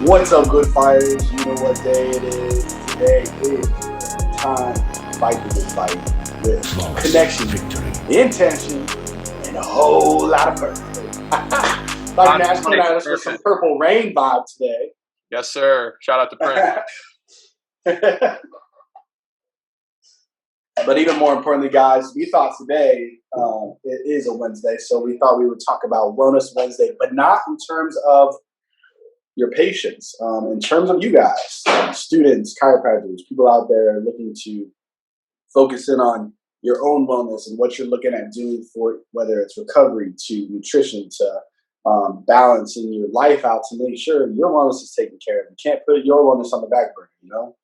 What's up, good fighters? You know what day it is. Today is time to fight the good fight with connection, intention, and a whole lot of purpose. Like Nash coming at us with some Purple Rain vibe today. Yes, sir. Shout out to Prince. But even more importantly, guys, we thought today it is a Wednesday, so we thought we would talk about Wellness Wednesday, but not in terms of your patients, in terms of you guys, students, chiropractors, people out there looking to focus in on your own wellness and what you're looking at doing for it, whether it's recovery to nutrition to balancing your life out to make sure your wellness is taken care of. You can't put your wellness on the back burner, you know?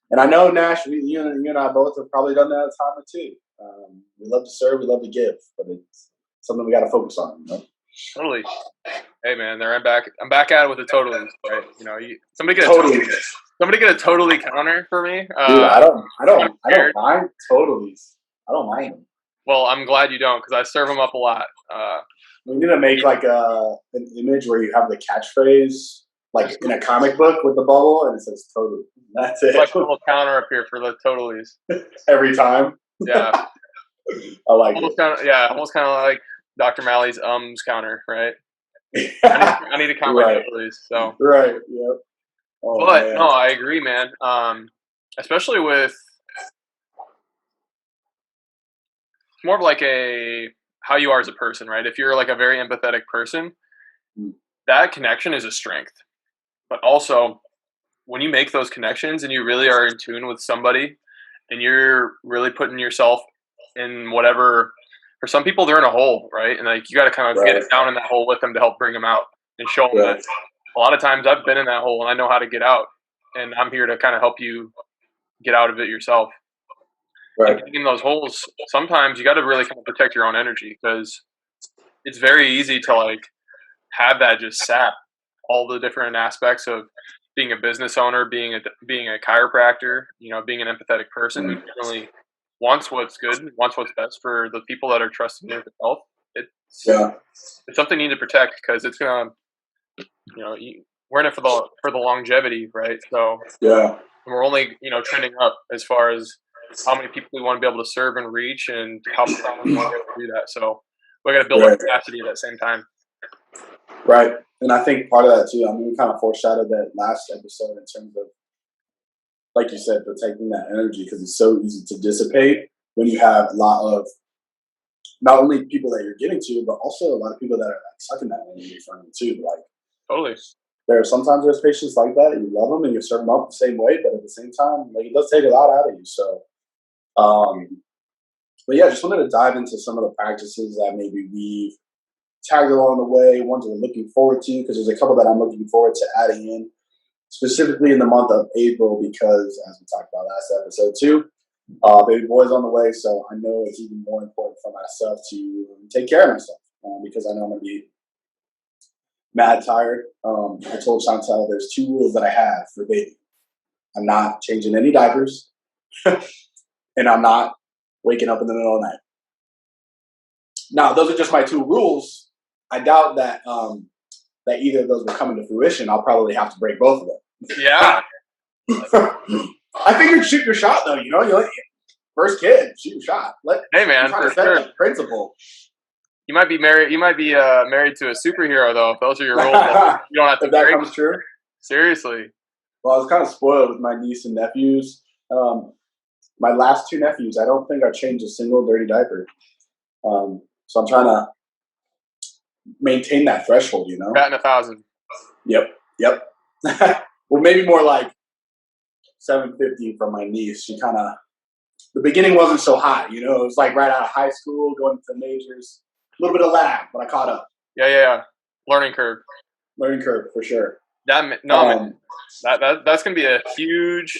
And I know, Nash, you and I both have probably done that a time or two. We love to serve, we love to give, but it's something we got to focus on, you know? Totally. Hey man, I'm back at it with the totally, right? You know, somebody get a totally counter for me. Dude, I don't mind totallys. I don't mind them. Well, I'm glad you don't, because I serve them up a lot. We need to make like an image where you have the catchphrase like in a comic book with the bubble and it says totally. That's it. Like a little counter up here for the totallys. Every time. Yeah. I like almost it. Almost kind of like Dr. Malley's counter, right? I need to count my totallys. So. Right. Yep. Oh, but man. No, I agree, man. Especially with more of like how you are as a person, right? If you're like a very empathetic person, that connection is a strength. But also, when you make those connections and you really are in tune with somebody and you're really putting yourself in whatever, for some people, they're in a hole, right? And like you got to kind of get it down in that hole with them to help bring them out and show them that a lot of times I've been in that hole and I know how to get out. And I'm here to kind of help you get out of it yourself. Right. And in those holes, sometimes you got to really kind of protect your own energy because it's very easy to like have that just sap all the different aspects of being a business owner, being a chiropractor, you know, being an empathetic person who generally wants what's good, wants what's best for the people that are trusting their health. It's something you need to protect because it's gonna, you know, we're in it for the longevity, right? So we're only, you know, trending up as far as how many people we want to be able to serve and reach and how we want to be able to do that. So we got to build up capacity at the same time. Right. And I think part of that too, I mean, we kind of foreshadowed that last episode in terms of, like you said, protecting that energy because it's so easy to dissipate when you have a lot of not only people that you're getting to, but also a lot of people that are like sucking that energy from you too. Like, totally. Sometimes there's patients like that, and you love them and you serve them up the same way, but at the same time, like it does take a lot out of you. So, but yeah, just wanted to dive into some of the practices that maybe we've tagged along the way, ones we're looking forward to, because there's a couple that I'm looking forward to adding in, specifically in the month of April, because as we talked about last episode too, baby boy's on the way, so I know it's even more important for myself to take care of myself because I know I'm going to be mad tired. I told Chantel there's 2 rules that I have for baby. I'm not changing any diapers, and I'm not waking up in the middle of the night. Now, those are just my 2 rules. I doubt that that either of those will come into fruition. I'll probably have to break both of them. Yeah. I figured shoot your shot, though. You know, you're like, first kid, shoot your shot. Hey, man, for sure. Principle. You might be married. You might be married to a superhero, though. If those are your rules, you don't have to. If that comes true. Seriously. Well, I was kind of spoiled with my niece and nephews. My last 2 nephews, I don't think I changed a single dirty diaper. So I'm trying to maintain that threshold, you know? Batting 1,000. Yep. Well, maybe more like 750 from my niece. She kind of, the beginning wasn't so high, you know? It was like right out of high school, going to the majors. A little bit of lag, but I caught up. Yeah. Learning curve, for sure. Man, that's going to be a huge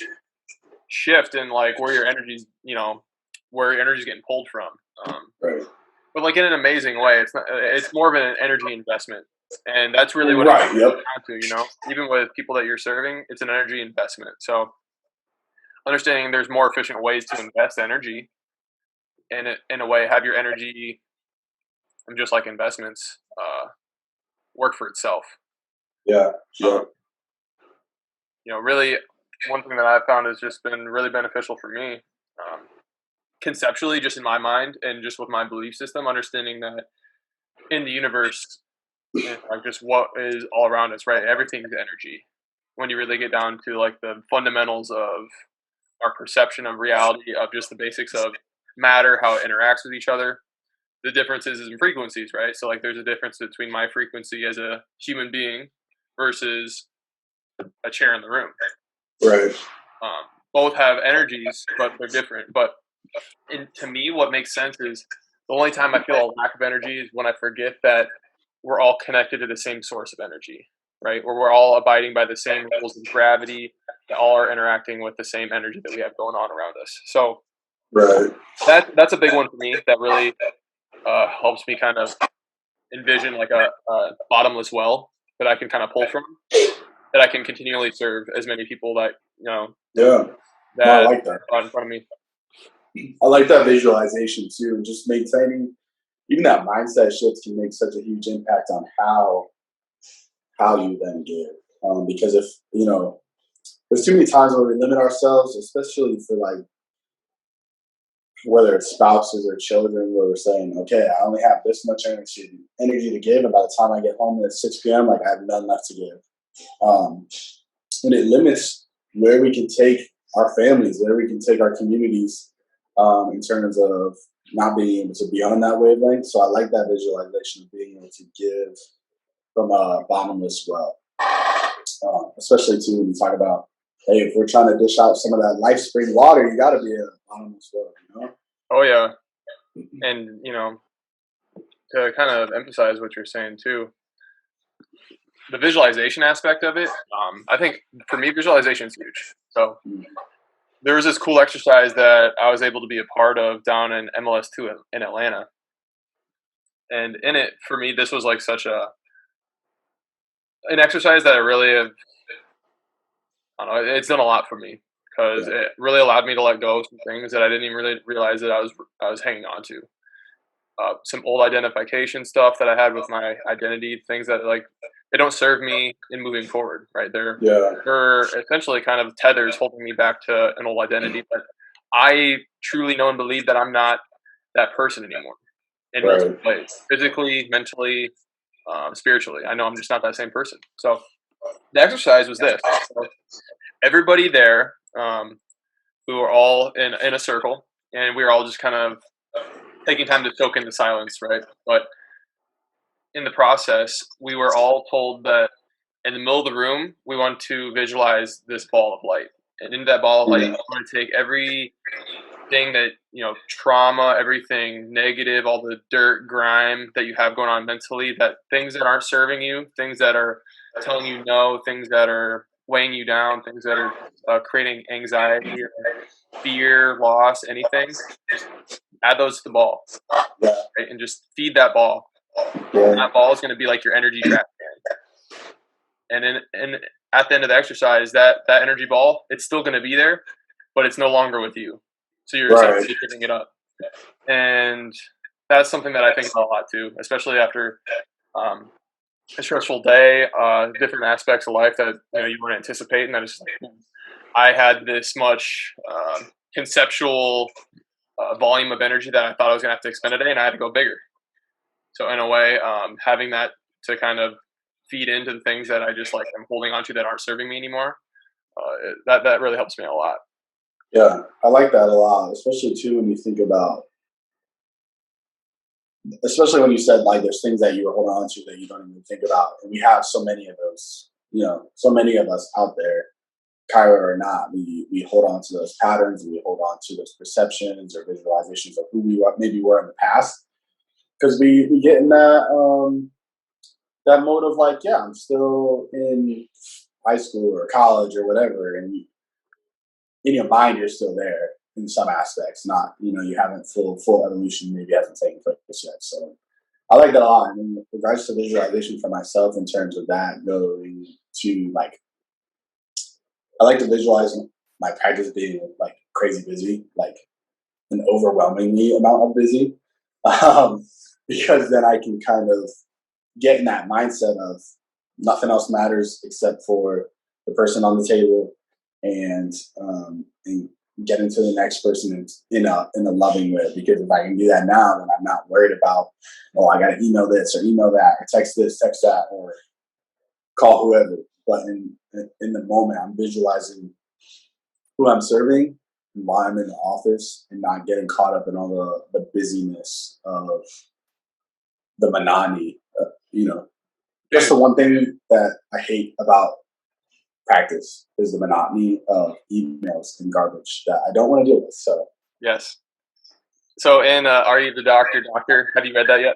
shift in like where your energy's, you know, where your energy's getting pulled from. Right. But like in an amazing way. It's more of an energy investment. And that's really what it comes down to, you know. Even with people that you're serving, it's an energy investment. So understanding there's more efficient ways to invest energy and in a way have your energy, and just like investments, work for itself. Yeah, sure. really one thing that I've found has just been really beneficial for me, conceptually, just in my mind and just with my belief system, understanding that in the universe, and like just what is all around us, right? Everything's energy. When you really get down to like the fundamentals of our perception of reality, of just the basics of matter, how it interacts with each other, the differences is in frequencies, right? So like there's a difference between my frequency as a human being versus a chair in the room. Right. Both have energies, but they're different. But to me, what makes sense is the only time I feel a lack of energy is when I forget that we're all connected to the same source of energy, right? Where we're all abiding by the same rules of gravity, that all are interacting with the same energy that we have going on around us. So Right. that's a big one for me. That really helps me kind of envision like a bottomless well that I can kind of pull from, that I can continually serve as many people that Yeah. that I like that. are in front of me. I like that visualization too, and just maintaining even that mindset shift can make such a huge impact on how you then give. Because if there's too many times where we limit ourselves, especially for like whether it's spouses or children, where we're saying, okay, I only have this much energy to give, and by the time I get home at 6 p.m., like I have none left to give. And it limits where we can take our families, where we can take our communities, in terms of not being able to be on that wavelength. So I like that visualization of being able to give from a bottomless well, especially too when you talk about, hey, if we're trying to dish out some of that life spring water, you got to be a bottomless well, Oh yeah, and to kind of emphasize what you're saying too, the visualization aspect of it. I think for me, visualization is huge. So there was this cool exercise that I was able to be a part of down in MLS2 in Atlanta. And in it, for me, this was like such an exercise that I really have, I don't know, it's done a lot for me because it really allowed me to let go of some things that I didn't even really realize that I was hanging on to. Some old identification stuff that I had with my identity, things that like they don't serve me in moving forward, right? They're essentially kind of tethers holding me back to an old identity, but I truly know and believe that I'm not that person anymore in multiple ways, physically, mentally, spiritually. I know I'm just not that same person. So the exercise was this: so everybody there, who were all in a circle, and we were all just kind of taking time to soak in the silence, right? But in the process, we were all told that in the middle of the room, we want to visualize this ball of light. And in that ball of light, you want to take everything that, trauma, everything negative, all the dirt, grime that you have going on mentally, that things that aren't serving you, things that are telling you no, things that are weighing you down, things that are creating anxiety, or fear, loss, anything, add those to the ball, right? And just feed that ball. And that ball is going to be like your energy trash can. And at the end of the exercise, that energy ball, it's still going to be there, but it's no longer with you. So you're essentially giving it up. And that's something that I think about a lot too, especially after a stressful day, different aspects of life that you weren't anticipating. That is, I had this much conceptual volume of energy that I thought I was going to have to expend a day, and I had to go bigger. So in a way, having that to kind of feed into the things that I just like I'm holding on to that aren't serving me anymore, that really helps me a lot. Yeah, I like that a lot, especially too when you think about, especially when you said like there's things that you were holding on to that you don't even think about, and we have so many of those, so many of us out there, Kyra or not, we hold on to those patterns, and we hold on to those perceptions or visualizations of who we maybe were in the past, because we get in that mode of like, yeah, I'm still in high school or college or whatever, and in your mind you're still there in some aspects, not you haven't full evolution maybe hasn't taken place yet. So I like that a lot. And in regards to visualization for myself, in terms of that, going to like, I like to visualize my practice being like crazy busy, like an overwhelmingly amount of busy, because then I can kind of get in that mindset of nothing else matters except for the person on the table and getting to the next person in a loving way. Because if I can do that now, then I'm not worried about, oh, I got to email this or email that or text this, text that, or call whoever. But in the moment, I'm visualizing who I'm serving while I'm in the office and not getting caught up in all the busyness of the monotony. Just the one thing that I hate about practice is the monotony of emails and garbage that I don't want to deal with. So yes. So in Are You the Doctor? Have you read that yet?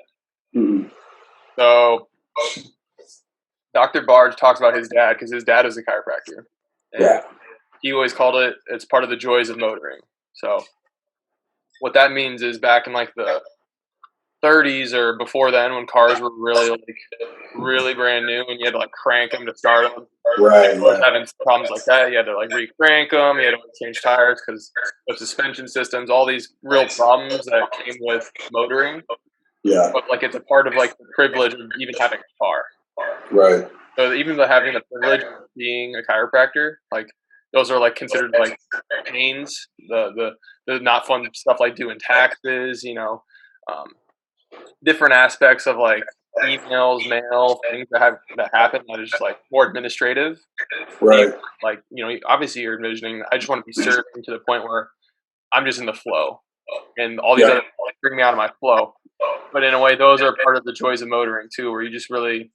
Mm-hmm. So Dr. Barge talks about his dad because his dad is a chiropractor. And he always called it's part of the joys of motoring. So what that means is back in like the 30s or before then, when cars were really brand new and you had to like crank them to start them. Right. Having problems like that, you had to like re-crank them, you had to change tires because of suspension systems, all these real problems that came with motoring. Yeah. But like it's a part of like the privilege of even having a car. Right. So even having the privilege of being a chiropractor, like those are like considered like pains, the not fun stuff like doing taxes, different aspects of like emails, mail, things that happen that is just like more administrative. Right. Like, obviously you're envisioning, I just want to be serving to the point where I'm just in the flow and all these other bring me out of my flow. But in a way, those are part of the joys of motoring too, where you just really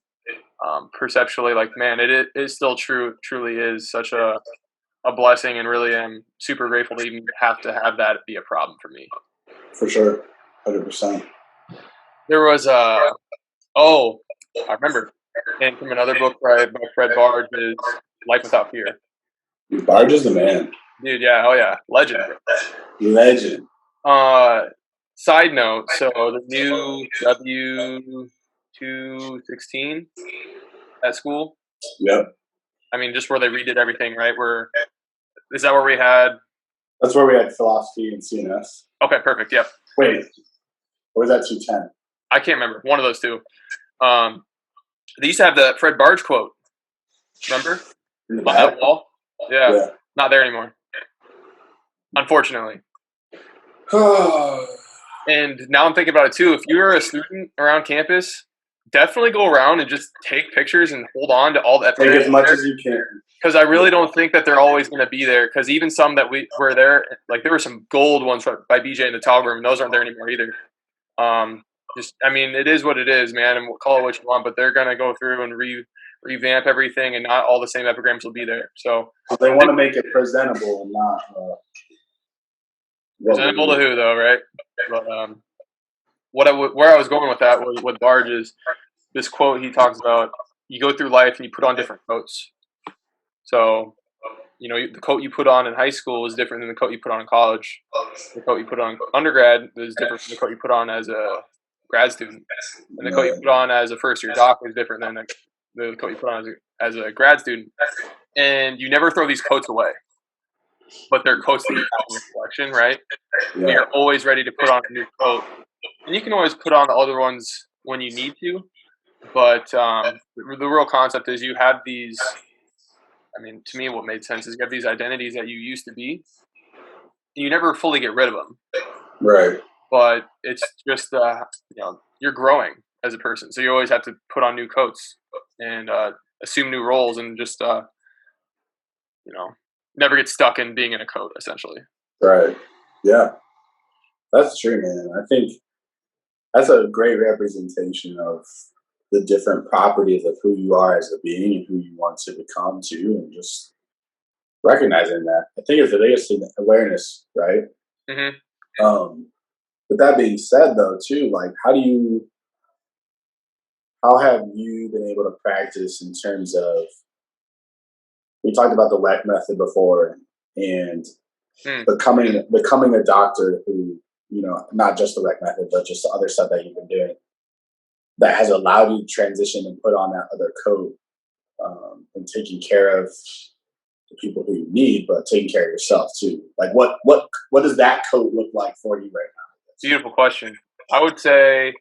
perceptually like, man, it is still truly is such a blessing, and really am super grateful to even have that be a problem for me. For sure. 100%. There was I remember, and from another book by Fred Barge is Life Without Fear. Barge is the man. Dude, yeah, oh yeah. Legend. Side note, so the new W216 at school. Yep. I mean, just where they redid everything, right? Is that where we had? That's where we had philosophy and CNS. Okay, perfect. Yep. Wait, or was that 210? I can't remember. One of those two. They used to have the Fred Barge quote. Remember? On that wall? Yeah. Not there anymore. Unfortunately. And now I'm thinking about it too. If you're a student around campus, definitely go around and just take pictures and hold on to all that. Take as much as you can. Because I really don't think that they're always going to be there. Because even some that were there, like there were some gold ones by BJ in the toggle room. Those aren't there anymore either. It is what it is, man, and we'll call it what you want. But they're going to go through and revamp everything, and not all the same epigrams will be there. So they want to make it presentable and not presentable to who, though, right? But where I was going with that was with Barge is this quote he talks about. You go through life and you put on different coats. So, the coat you put on in high school is different than the coat you put on in college. The coat you put on undergrad is different from the coat you put on as a grad student. And the coat you put on as a first-year doc is different than the coat you put on as a grad student. And you never throw these coats away. But they're coats that you have in your collection, right? Yeah. You're always ready to put on a new coat. And you can always put on the other ones when you need to. But the real concept is you have these... to me, what made sense is you have these identities that you used to be. You never fully get rid of them. Right. But it's just, you're growing as a person. So you always have to put on new coats and assume new roles and just, never get stuck in being in a coat, essentially. Right. Yeah. That's true, man. I think that's a great representation of the different properties of who you are as a being and who you want to become too, and just recognizing that. I think it's the biggest thing, awareness, right? Mm-hmm. With that being said, though, too, like, how have you been able to practice in terms of, we talked about the WEC method before, and becoming a doctor who, not just the WEC method, but just the other stuff that you've been doing, that has allowed you to transition and put on that other coat, and taking care of the people who you need, but taking care of yourself too. Like, what does that coat look like for you right now? Beautiful question. I would say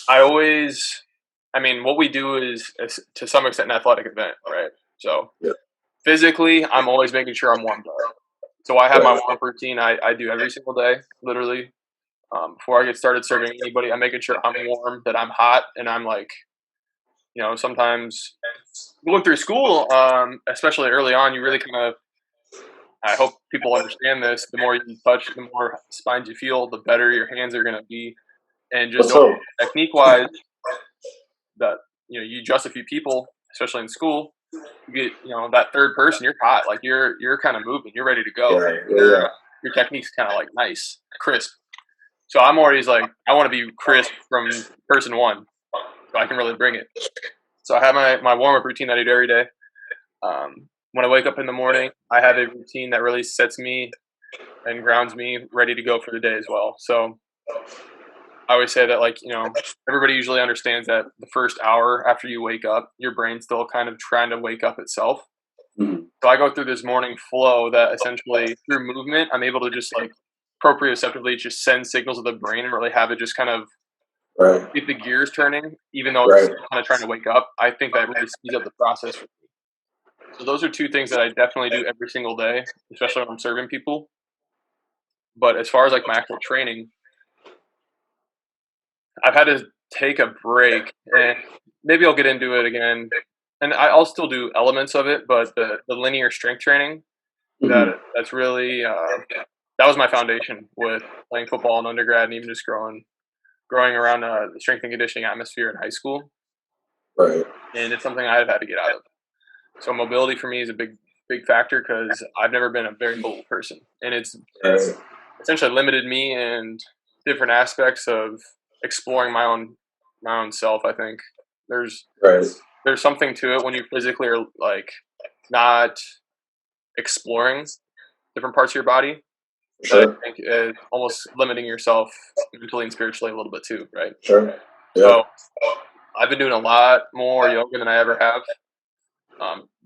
what we do is to some extent an athletic event, right? So Yeah. physically, I'm always making sure I'm warmed up. So I have my warm-up routine. I do every single day, literally. Before I get started serving anybody, I'm making sure I'm warm, that I'm hot, and I'm like, sometimes going through school, especially early on, you really kind of, I hope people understand this. The more you touch, the more spines you feel, the better your hands are going to be. And just knowing technique wise, that you adjust a few people, especially in school, you get that third person, you're hot, like you're kind of moving, you're ready to go. Your technique's kind of like nice, crisp. So I'm always like, I want to be crisp from person one, so I can really bring it. So I have my warm up routine that I do every day. When I wake up in the morning, I have a routine that really sets me and grounds me ready to go for the day as well. So I always say that, like, everybody usually understands that the first hour after you wake up, your brain's still kind of trying to wake up itself. Mm-hmm. So I go through this morning flow that essentially through movement, I'm able to just like proprioceptively just send signals to the brain and really have it just kind of keep the gears turning, even though it's kind of trying to wake up. I think that really speeds up the process for me. So those are two things that I definitely do every single day, especially when I'm serving people. But as far as like my actual training, I've had to take a break, and maybe I'll get into it again. And I'll still do elements of it, but the linear strength training, that's really that was my foundation with playing football in undergrad and even just growing around the strength and conditioning atmosphere in high school. Right. And it's something I've had to get out of. So mobility for me is a big factor because I've never been a very mobile person, and it's essentially limited me in different aspects of exploring my own self. I think there's something to it when you physically are like not exploring different parts of your body. That I think is almost limiting yourself mentally and spiritually a little bit too, right? Sure. Yeah. So I've been doing a lot more yoga than I ever have.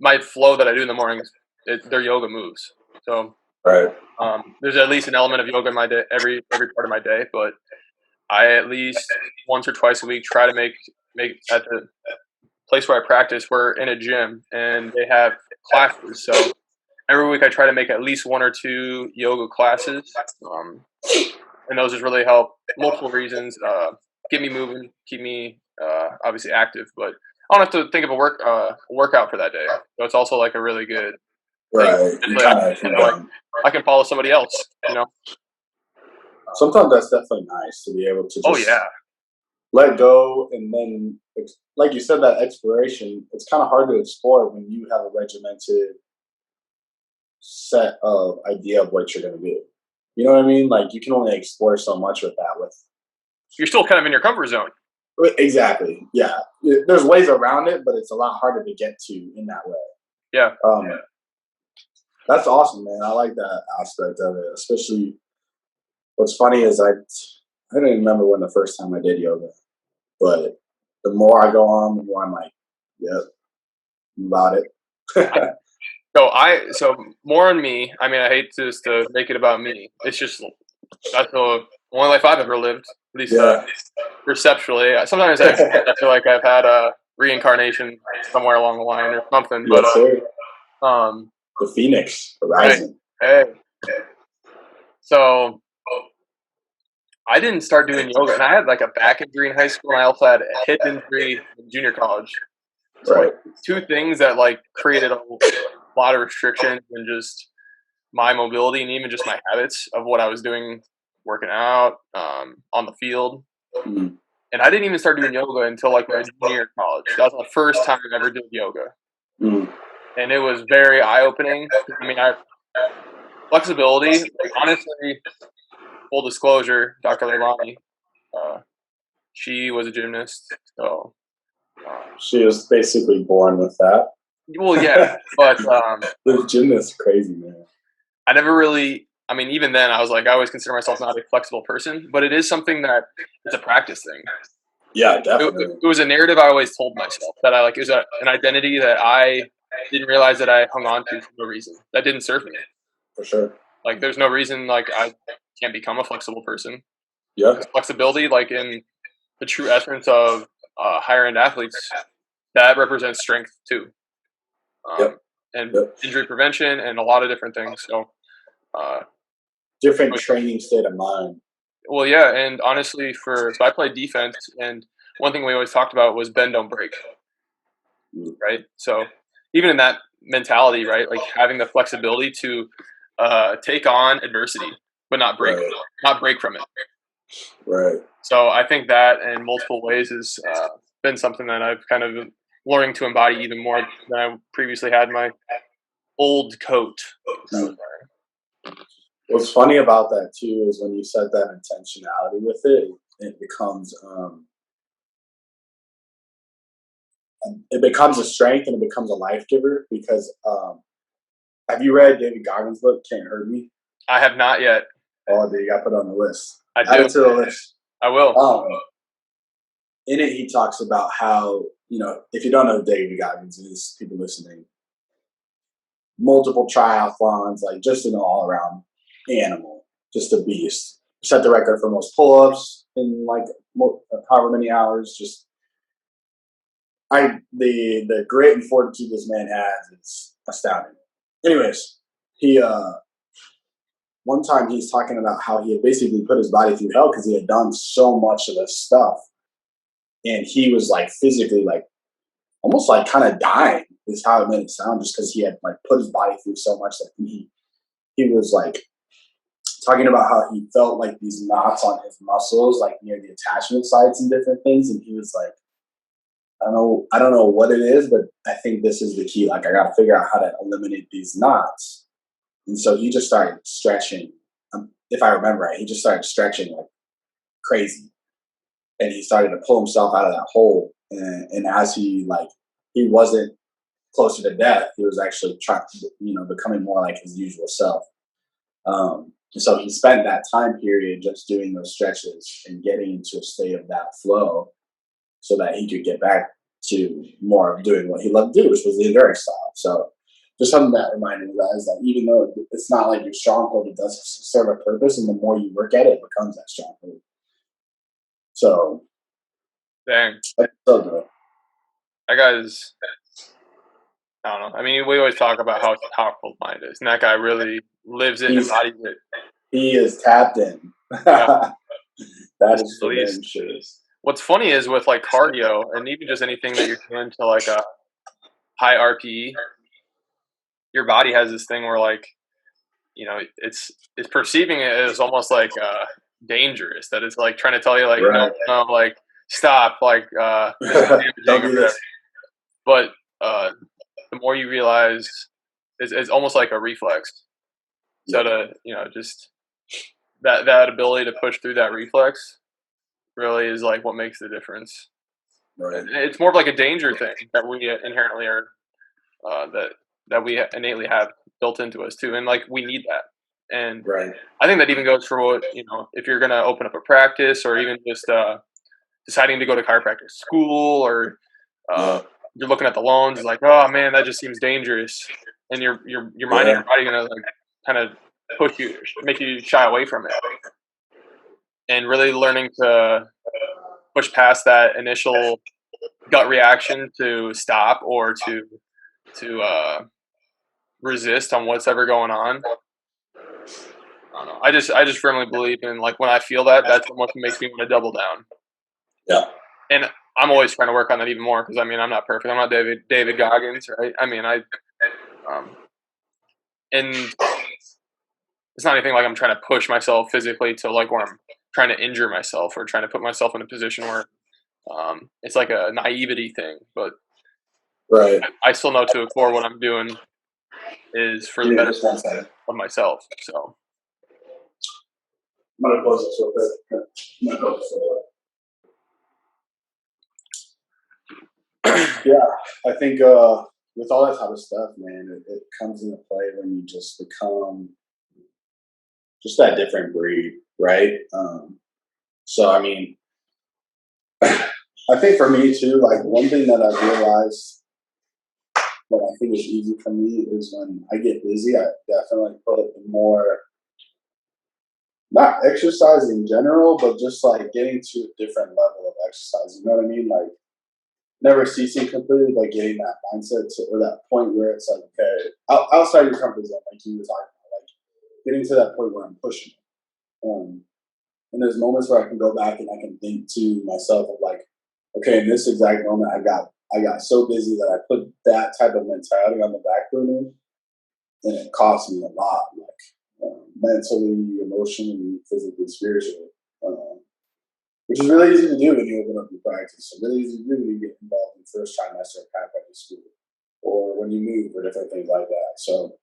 My flow that I do in the mornings, they're yoga moves. So there's at least an element of yoga in my day, every part of my day. But I at least once or twice a week try to make at the place where I practice. We're in a gym and they have classes. So every week I try to make at least one or two yoga classes. And those just really help multiple reasons. Get me moving, keep me obviously active, but I don't have to think of a workout for that day. So it's also like a really good thing. I can follow somebody else, Sometimes that's definitely nice to be able to just let go, and then, like you said, that exploration, it's kind of hard to explore when you have a regimented set of idea of what you're going to do. You know what I mean? Like, you can only explore so much with that. You're still kind of in your comfort zone. Exactly. Yeah. There's ways around it, but it's a lot harder to get to in that way. Yeah. That's awesome, man. I like that aspect of it. Especially, what's funny is I don't even remember when the first time I did yoga, but the more I go on, the more I'm like, yep, about it. So more on me. I mean, I hate just to make it about me. It's just that's the only life I've ever lived, at least perceptually. Sometimes I feel like I've had a reincarnation somewhere along the line or something. But the Phoenix, the rising. Hey. So I didn't start doing yoga, and I had like a back injury in high school, and I also had a hip injury in junior college. So like, two things that like created a lot of restrictions and just my mobility and even just my habits of what I was doing, working out on the field. Mm-hmm. And I didn't even start doing yoga until like my junior year of college. That was the first time I ever did yoga. Mm-hmm. And it was very eye-opening. I mean, flexibility, like, honestly, full disclosure, Dr. Leilani, she was a gymnast. So she was basically born with that. Well, yeah, but the gymnast, crazy, man. I never really. I mean, even then, I was like, I always consider myself not a flexible person, but it is something that it's a practice thing. Yeah, definitely. It was a narrative I always told myself that I like. It was an identity that I didn't realize that I hung on to for no reason. That didn't serve me. For sure. Like, there's no reason like I can't become a flexible person. Yeah. Because flexibility, like in the true essence of higher end athletes, that represents strength too. Yep. And Yep. injury prevention and a lot of different things. So, different training state of mind. well, yeah, and honestly, so I played defense, and one thing we always talked about was bend, don't break, right? So even in that mentality, right, like having the flexibility to take on adversity, but not break, Right. not break from it. Right. So I think that in multiple ways has been something that I've kind of learning to embody even more than I previously had my old coat. What's funny about that too is when you set that intentionality with it, it becomes a strength and it becomes a life giver because have you read David Goggins' book Can't Hurt Me? I have not yet. Oh, dude, you got put on the list. I Add do. it to the list. I will. In it, he talks about how, if you don't know who David Goggins is, people listening, multiple triathlons, like just an all around animal, just a beast. Set the record for most pull ups in like however many hours. Just the grit and fortitude this man has is astounding. Anyways, he one time he's talking about how he had basically put his body through hell because he had done so much of this stuff, and he was like physically like almost like kind of dying is how it made it sound, just because he had like put his body through so much that he was like talking about how he felt like these knots on his muscles, like near the attachment sites and different things, and he was like, I don't know what it is, but I think this is the key. Like, I got to figure out how to eliminate these knots. And so he just started stretching. If I remember right, he just started stretching like crazy, and he started to pull himself out of that hole. And as he wasn't closer to death, he was actually trying, becoming more like his usual self. And so he spent that time period just doing those stretches and getting into a state of that flow, so that he could get back to more of doing what he loved to do, which was the endurance style. So just something that reminded me guys that even though it's not like your stronghold, it does serve a purpose, and the more you work at it, it becomes that stronghold. So, dang, that's so good. That guy's, I don't know. I mean, we always talk about how powerful mind is, and that guy really lives it and embodies it. He is tapped in. Yeah. That is for damn sure. What's funny is with like cardio and even just anything that you're doing to like a high RPE, your body has this thing where like, it's perceiving it as almost like dangerous, that it's like trying to tell you like, right. no, like stop, like this is damaging or whatever. But the more you realize, it's almost like a reflex. So to just that ability to push through that reflex really is like what makes the difference. Right. It's more of like a danger thing that we inherently are, that we innately have built into us too, and like we need that. And right. I think that even goes for what if you're going to open up a practice, or even just deciding to go to chiropractic school, or you're looking at the loans, it's like, oh man, that just seems dangerous, and your mind and your body gonna like kind of push you, make you shy away from it, and really learning to push past that initial gut reaction to stop or to resist on what's ever going on. I don't know. I just firmly believe in, like, when I feel that, that's what makes me want to double down. Yeah. And I'm always trying to work on that even more, because I mean, I'm not perfect. I'm not David Goggins, right? I mean, and it's not anything like I'm trying to push myself physically to like where I'm trying to injure myself or trying to put myself in a position where it's like a naivety thing. But right. I still know to a core what I'm doing is for the benefit of myself. So I'm gonna close this real quick. Yeah, I think with all that type of stuff, man, it comes into play when you just become just that different breed, right? So, I mean, I think for me too, like one thing that I've realized that I think is easy for me is when I get busy, I definitely put more, not exercise in general, but just like getting to a different level of exercise. You know what I mean? Like never ceasing completely, like getting that mindset to, or that point where it's like, okay, outside your comfort zone, like you were talking about, like getting to that point where I'm pushing. Um, and there's moments where I can go back and I can think to myself of like, okay, in this exact moment, I got so busy that I put that type of mentality on the back burner, and it cost me a lot, like mentally, emotionally, physically, spiritually. Which is really easy to do when you open up your practice. So really easy to do when you get involved in first trimester of chiropractic school, or when you move, or different things like that. So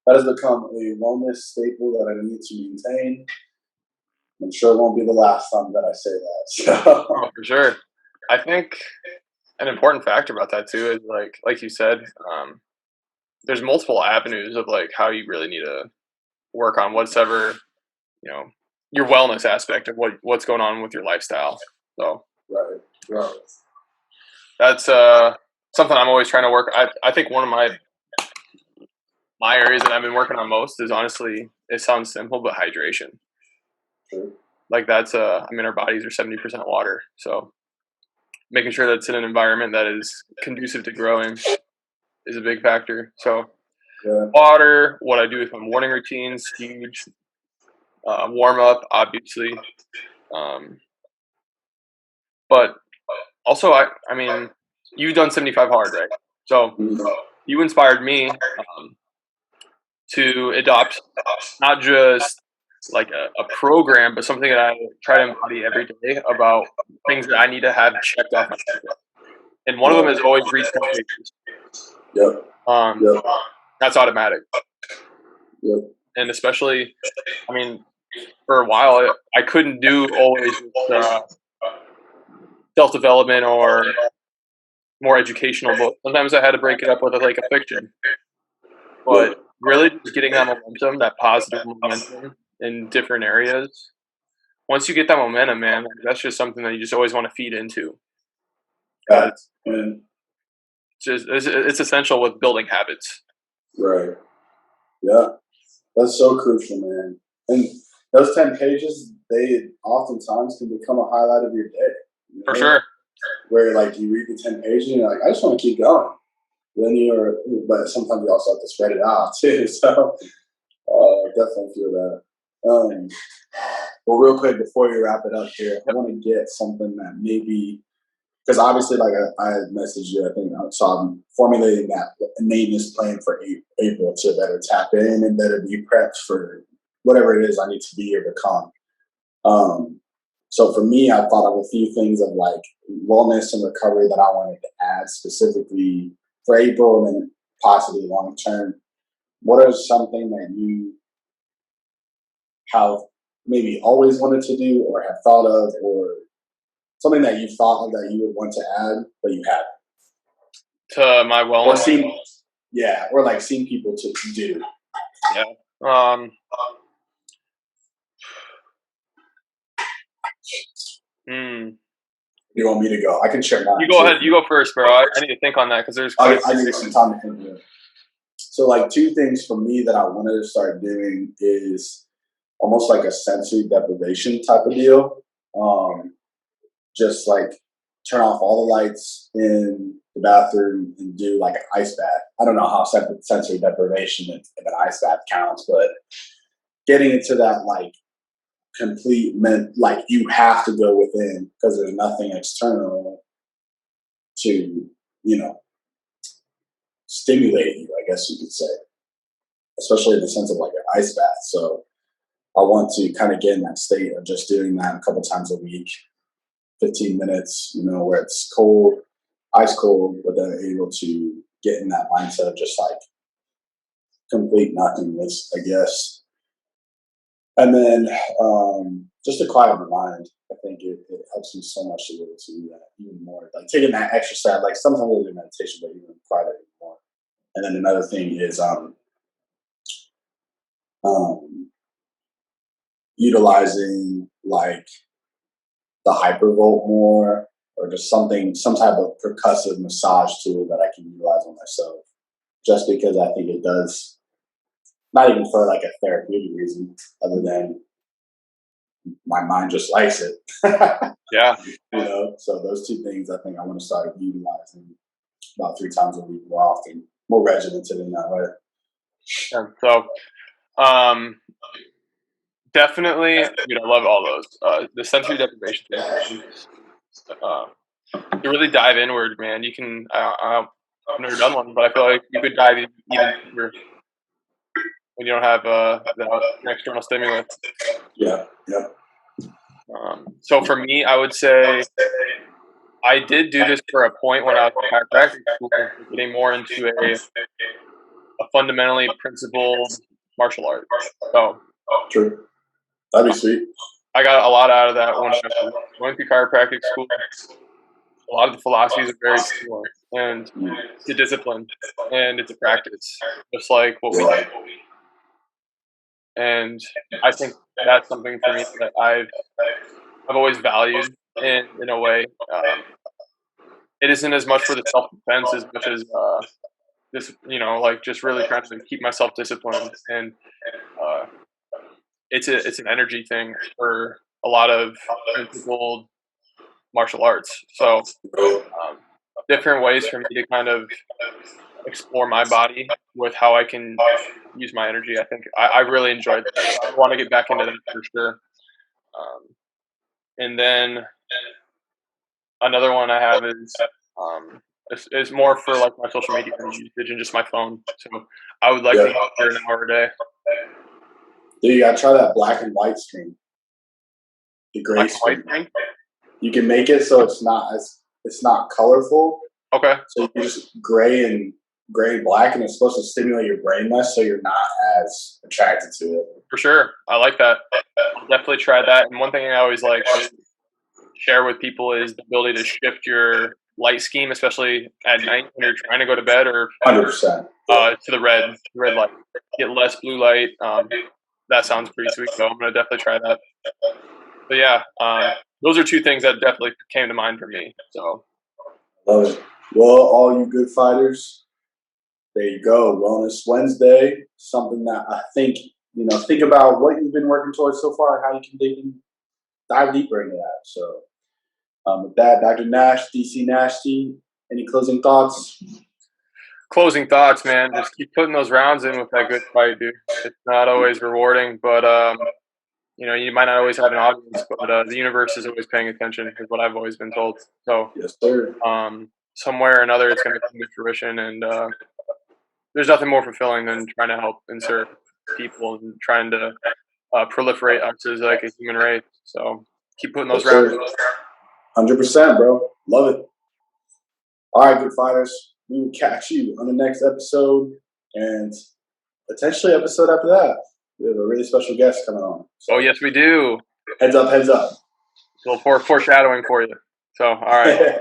that has become a wellness staple that I need to maintain. I'm sure it won't be the last time that I say that. So. Oh, for sure. I think an important factor about that too is like you said, there's multiple avenues of like how you really need to work on whatever, you know, your wellness aspect of what's going on with your lifestyle. So Right. that's something I'm always trying to work. I think one of my areas that I've been working on most is, honestly, it sounds simple, but hydration. Sure. Like that's I mean, our bodies are 70% water, so making sure that's in an environment that is conducive to growing is a big factor. So Yeah. water, what I do with my morning routines, huge. Warm up, obviously, but also I mean, you've done 75 hard, right? So Mhm. you inspired me to adopt not just like a program, but something that I try to embody every day about things that I need to have checked off my checklist. And one of them is always read 10 pages. Yep. Um, Yep. that's automatic. Yep. And especially, I mean, for a while, I couldn't do always self-development or more educational books. Sometimes I had to break it up with like a fiction. But Yep. really just getting that momentum, that positive momentum in different areas. Once you get that momentum, man, that's just something that you just always want to feed into. Facts. Man. It's essential with building habits. Right. Yeah. That's so crucial, man. And those 10 pages, they oftentimes can become a highlight of your day. You For know? sure. Where like you read the 10 pages and you're like, I just want to keep going. But sometimes you also have to spread it out too. So definitely feel that. Well, real quick before we wrap it up here, I want to get something that maybe, because obviously, like I messaged you, I think, so I'm formulating that maintenance plan for April to better tap in and better be prepped for whatever it is I need to be or become. So for me, I thought of a few things of like wellness and recovery that I wanted to add specifically for April and then possibly long term. What are something that you have maybe always wanted to do or have thought of, or something that you thought of that you would want to add but you haven't? To my Or wellness. or like seen people to do. Yeah. You want me to go? I can share mine. You go ahead. You go first, bro. I need to think on that because there's quite a few. I need some time to think of it. So, like, two things for me that I wanted to start doing is almost like a sensory deprivation type of deal. Just like turn off all the lights in the bathroom and do like an ice bath. I don't know how sensory deprivation if an ice bath counts, but getting into that like complete like you have to go within because there's nothing external to, stimulate you, I guess you could say, especially in the sense of like an ice bath. So I want to kind of get in that state of just doing that a couple times a week, 15 minutes, where it's cold, ice cold, but then able to get in that mindset of just like complete nothingness, I guess. And then just to quiet my mind, I think it helps me so much to be able to do that even more. Like taking that extra step, like sometimes we'll do meditation, but even quiet it more. And then another thing is utilizing like the hypervolt more, or just some type of percussive massage tool that I can utilize on myself. Just because I think it does, not even for like a therapeutic reason, other than my mind just likes it. Yeah. So those two things I think I want to start utilizing about 3 times a week more often, more regimented in that way. Yeah. So, definitely, I love all those. The sensory deprivation thing, to really dive inward, man. You can, I've never done one, but I feel like you could dive even deeper when you don't have the external stimulus. Yeah. So for me, I would say I did do this for a point when I was in chiropractic school, getting more into a fundamentally principled martial art. So True. That'd be sweet. I got a lot out of that when I was going through chiropractic school. A lot of the philosophies are very similar, and it's a discipline and it's a practice, just like what we do. And I think that's something for me that I've always valued in a way. It isn't as much for the self defense as much as this, like just really trying to keep myself disciplined. And it's an energy thing for a lot of principled martial arts. So different ways for me to kind of explore my body with how I can use my energy. I think I really enjoyed that. I want to get back into that for sure. And then another one I have is more for like my social media usage and just my phone. So I would like to get an hour a day. Dude, you gotta try that black and white screen. The gray screen. You can make it so it's not colorful. Okay. So you just gray and black, and it's supposed to stimulate your brain less, so you're not as attracted to it. For sure, I like that. I'll definitely try that. And one thing I always like to share with people is the ability to shift your light scheme, especially at night when you're trying to go to bed, or 100%. To the red light. Get less blue light. That sounds pretty sweet, so I'm gonna definitely try that. But yeah, those are two things that definitely came to mind for me. So love it. Well, all you good fighters, there you go. Wellness Wednesday, something that I think, think about what you've been working towards so far, how you can dive deeper into that. So with that, Dr. Nash, DC Nasty, any closing thoughts? Closing thoughts, man. Just keep putting those rounds in with that good fight, dude. It's not always rewarding, but you might not always have an audience, but the universe is always paying attention, is what I've always been told. So yes, sir. Somewhere or another, it's going to come to fruition, and there's nothing more fulfilling than trying to help and serve people and trying to proliferate us as like a human race. So keep putting those rounds. 100%, bro. Love it. All right, good fighters. We will catch you on the next episode and potentially episode after that. We have a really special guest coming on. So, yes, we do. Heads up. A little foreshadowing for you. So, all right.